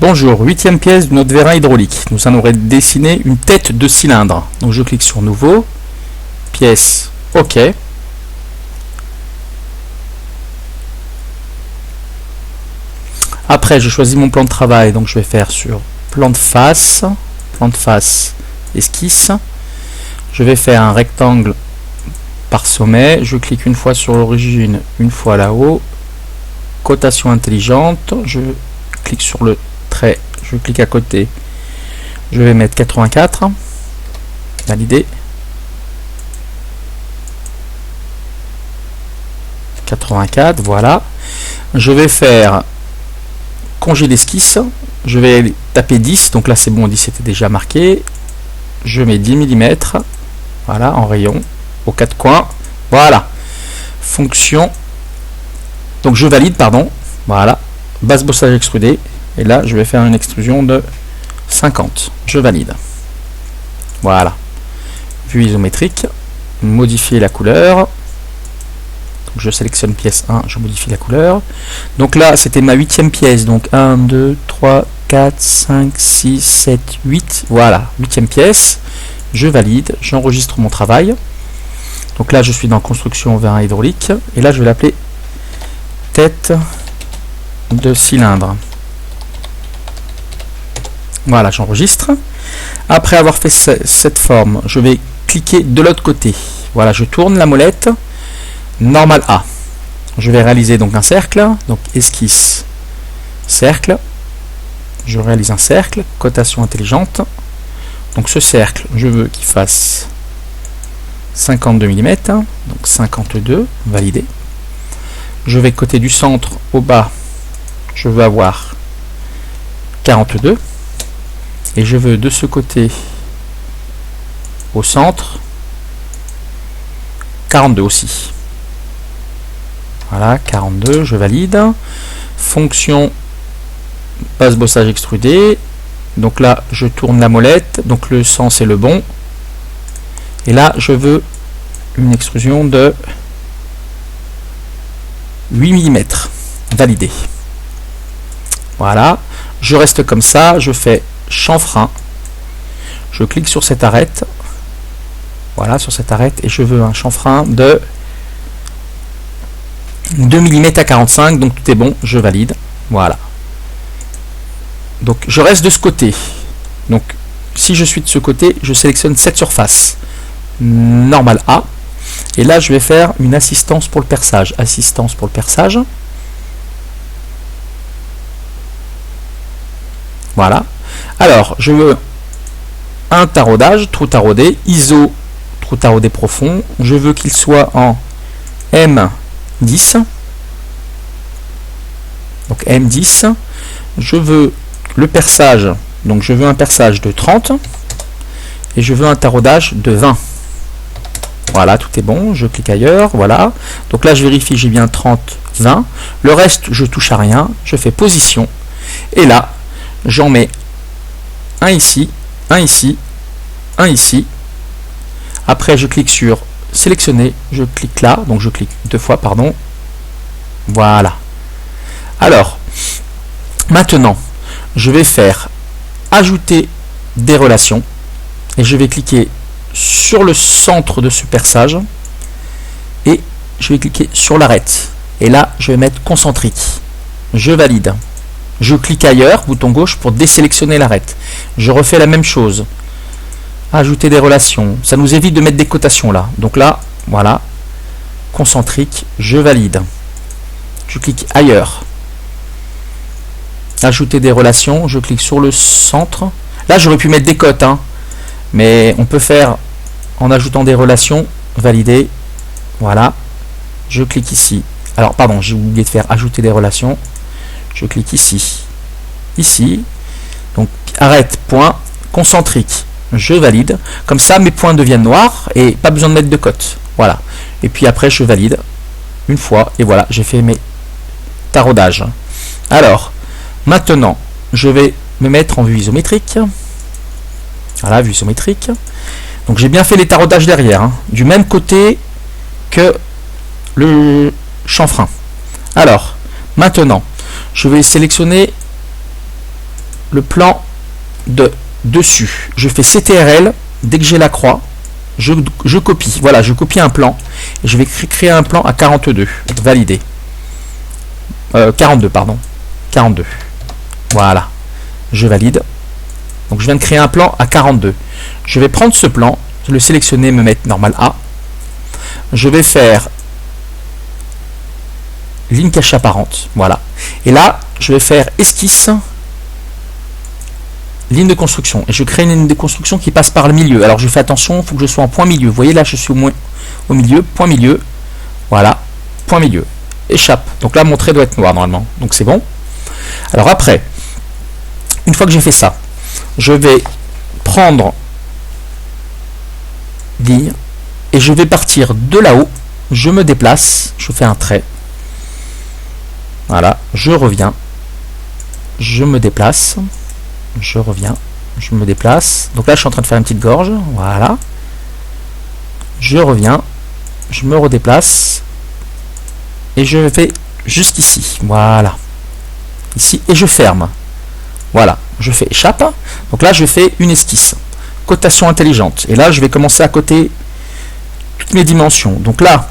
Bonjour, huitième pièce de notre vérin hydraulique. Nous allons dessiner une tête de cylindre. Donc je clique sur Nouveau, pièce, OK. Après, je choisis mon plan de travail. Donc je vais faire sur plan de face, esquisse. Je vais faire un rectangle par sommet. Je clique une fois sur l'origine, une fois là-haut. Cotation intelligente. Je clique sur le trait, je clique à côté, je vais mettre 84, valider, 84, voilà. Je vais faire congé d'esquisse, je vais taper 10, donc là c'est bon, 10 était déjà marqué, je mets 10 mm, voilà, en rayon, aux quatre coins, voilà, fonction, donc je valide, pardon, voilà, base bossage extrudé. Et là, je vais faire une extrusion de 50. Je valide. Voilà. Vue isométrique. Modifier la couleur. Donc, je sélectionne pièce 1, je modifie la couleur. Donc là, c'était ma huitième pièce. Donc 1, 2, 3, 4, 5, 6, 7, 8. Voilà, huitième pièce. Je valide. J'enregistre mon travail. Donc là, je suis dans construction vérin hydraulique. Et là, je vais l'appeler tête de cylindre. Voilà, j'enregistre. Après avoir fait cette forme, je vais cliquer de l'autre côté. Voilà, je tourne la molette. Normal A. Je vais réaliser donc un cercle. Donc esquisse, cercle. Je réalise un cercle. Cotation intelligente. Donc ce cercle, je veux qu'il fasse 52 mm. Donc 52, validé. Je vais côté du centre au bas. Je veux avoir 42. Et je veux de ce côté au centre 42 aussi. Voilà, 42, je valide. Fonction base bossage extrudé. Donc là, je tourne la molette. Donc le sens est le bon. Et là, je veux une extrusion de 8 mm. Validé. Voilà. Je reste comme ça. Je fais chanfrein, je clique sur cette arête, voilà, sur cette arête, et je veux un chanfrein de 2 mm à 45, donc tout est bon, je valide, voilà. Donc je reste de ce côté, donc si je suis de ce côté, je sélectionne cette surface, normal A, et là je vais faire une assistance pour le perçage, voilà. Alors, je veux un taraudage, trou taraudé, ISO, trou taraudé profond. Je veux qu'il soit en M10. Donc M10. Je veux le perçage, donc je veux un perçage de 30. Et je veux un taraudage de 20. Voilà, tout est bon. Je clique ailleurs, voilà. Donc là, je vérifie, j'ai bien 30, 20. Le reste, je touche à rien. Je fais position. Et là, j'en mets un ici, un ici, un ici. Après, je clique sur sélectionner, je clique là, donc je clique deux fois, pardon. Voilà. Alors, maintenant, je vais faire ajouter des relations et je vais cliquer sur le centre de ce perçage et je vais cliquer sur l'arête. Et là, je vais mettre concentrique. Je valide. Je clique ailleurs, bouton gauche, pour désélectionner l'arête. Je refais la même chose. Ajouter des relations. Ça nous évite de mettre des cotations là. Donc là, voilà. Concentrique, je valide. Je clique ailleurs. Ajouter des relations, je clique sur le centre. Là, j'aurais pu mettre des cotes, hein. Mais on peut faire en ajoutant des relations, valider. Voilà. Je clique ici. Alors, pardon, j'ai oublié de faire ajouter des relations. Je clique ici, ici, donc arrête, point, concentrique, je valide, comme ça mes points deviennent noirs et pas besoin de mettre de cote, voilà, et puis après je valide une fois et voilà, j'ai fait mes taraudages. Alors, maintenant, je vais me mettre en vue isométrique, voilà, vue isométrique, donc j'ai bien fait les taraudages derrière, hein, du même côté que le chanfrein. Alors, maintenant, je vais sélectionner le plan de dessus. Je fais CTRL, dès que j'ai la croix, je copie. Voilà, je copie un plan. Et je vais créer un plan à 42. Validé. 42, pardon. 42. Voilà. Je valide. Donc je viens de créer un plan à 42. Je vais prendre ce plan, le sélectionner, me mettre normal A. Je vais faire ligne cachée apparente. Voilà. Et là, je vais faire esquisse, ligne de construction. Et je crée une ligne de construction qui passe par le milieu. Alors je fais attention, il faut que je sois en point milieu. Vous voyez là, je suis au milieu, point milieu. Voilà, point milieu. Échappe. Donc là, mon trait doit être noir normalement. Donc c'est bon. Alors après, une fois que j'ai fait ça, je vais prendre ligne et je vais partir de là-haut. Je me déplace, je fais un trait. Voilà, je reviens. Je me déplace. Je reviens. Je me déplace. Donc là, je suis en train de faire une petite gorge. Voilà. Je reviens. Je me redéplace. Et je vais jusqu'ici. Voilà. Ici. Et je ferme. Voilà. Je fais échappe. Donc là, je fais une esquisse. Cotation intelligente. Et là, je vais commencer à coter toutes mes dimensions. Donc là,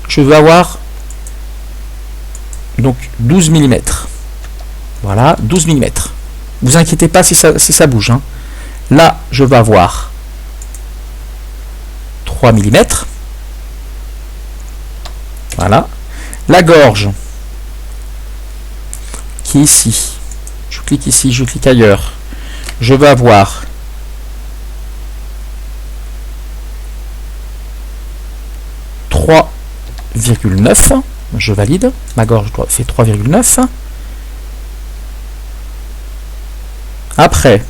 je veux avoir donc 12 mm. Voilà, 12 mm. Vous inquiétez pas si ça bouge. Hein. Là, je vais avoir 3 mm. Voilà. La gorge qui est ici. Je clique ici, je clique ailleurs. Je vais avoir 3,9. Je valide. Ma gorge fait 3,9. Après,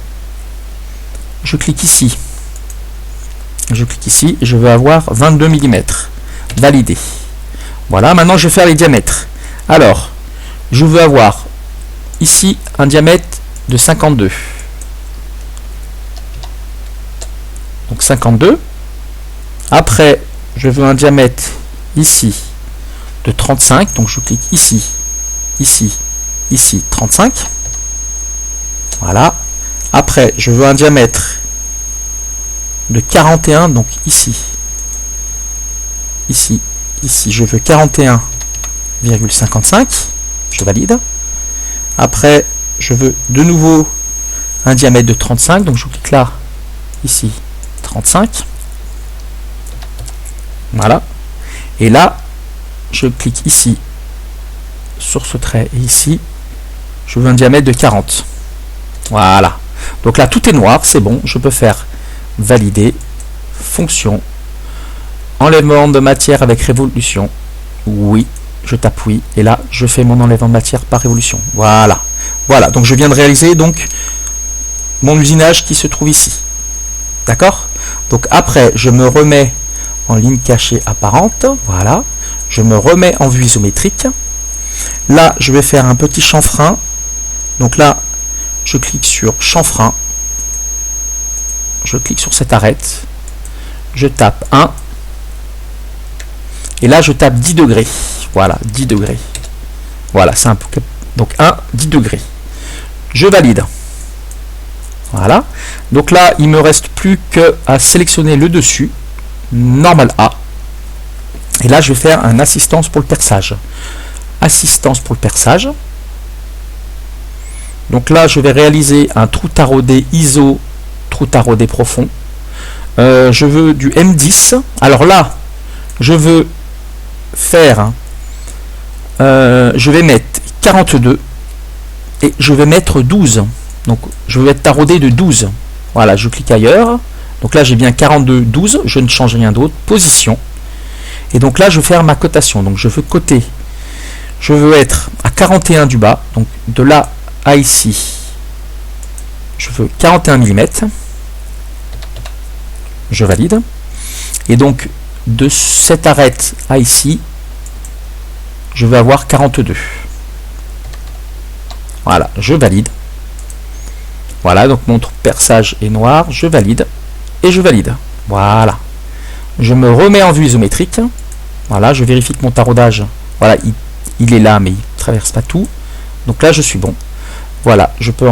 je clique ici. Je clique ici. Je vais avoir 22 mm. Validé. Voilà. Maintenant, je vais faire les diamètres. Alors, je veux avoir ici un diamètre de 52. Donc 52. Après, je veux un diamètre ici de 35. Donc je clique ici, ici, ici, 35. Voilà. Après, je veux un diamètre de 41. Donc ici, ici, ici. Je veux 41,55. Je valide. Après, je veux de nouveau un diamètre de 35. Donc je clique là, ici, 35. Voilà. Et là, je clique ici sur ce trait et ici, je veux un diamètre de 40. Voilà. Donc là, tout est noir, c'est bon. Je peux faire valider, fonction, enlèvement de matière avec révolution. Oui, je tape oui. Et là, je fais mon enlèvement de matière par révolution. Voilà. Voilà. Donc je viens de réaliser donc mon usinage qui se trouve ici. D'accord? Donc après, je me remets en ligne cachée apparente. Voilà. Je me remets en vue isométrique. Là, je vais faire un petit chanfrein. Donc là, je clique sur chanfrein. Je clique sur cette arête. Je tape 1. Et là, je tape 10 degrés. Voilà, 10 degrés. Voilà, c'est un peu. Donc 1, 10 degrés. Je valide. Voilà. Donc là, il me reste plus qu'à sélectionner le dessus. Normal A. Et là, je vais faire un assistance pour le perçage. Assistance pour le perçage. Donc là, je vais réaliser un trou taraudé ISO, trou taraudé profond. Je veux du M10. Alors là, je veux faire, je vais mettre 42 et je vais mettre 12. Donc, je vais être taraudé de 12. Voilà, je clique ailleurs. Donc là, j'ai bien 42, 12. Je ne change rien d'autre. Position. Et donc là, je vais faire ma cotation. Donc, je veux coter. Je veux être à 41 du bas. Donc, de là à ici, je veux 41 mm. Je valide. Et donc, de cette arête à ici, je vais avoir 42. Voilà, je valide. Voilà, donc mon perçage est noir. Je valide. Et je valide. Voilà. Je me remets en vue isométrique. Voilà, je vérifie que mon taraudage, voilà, il est là, mais il ne traverse pas tout. Donc là, je suis bon. Voilà, je peux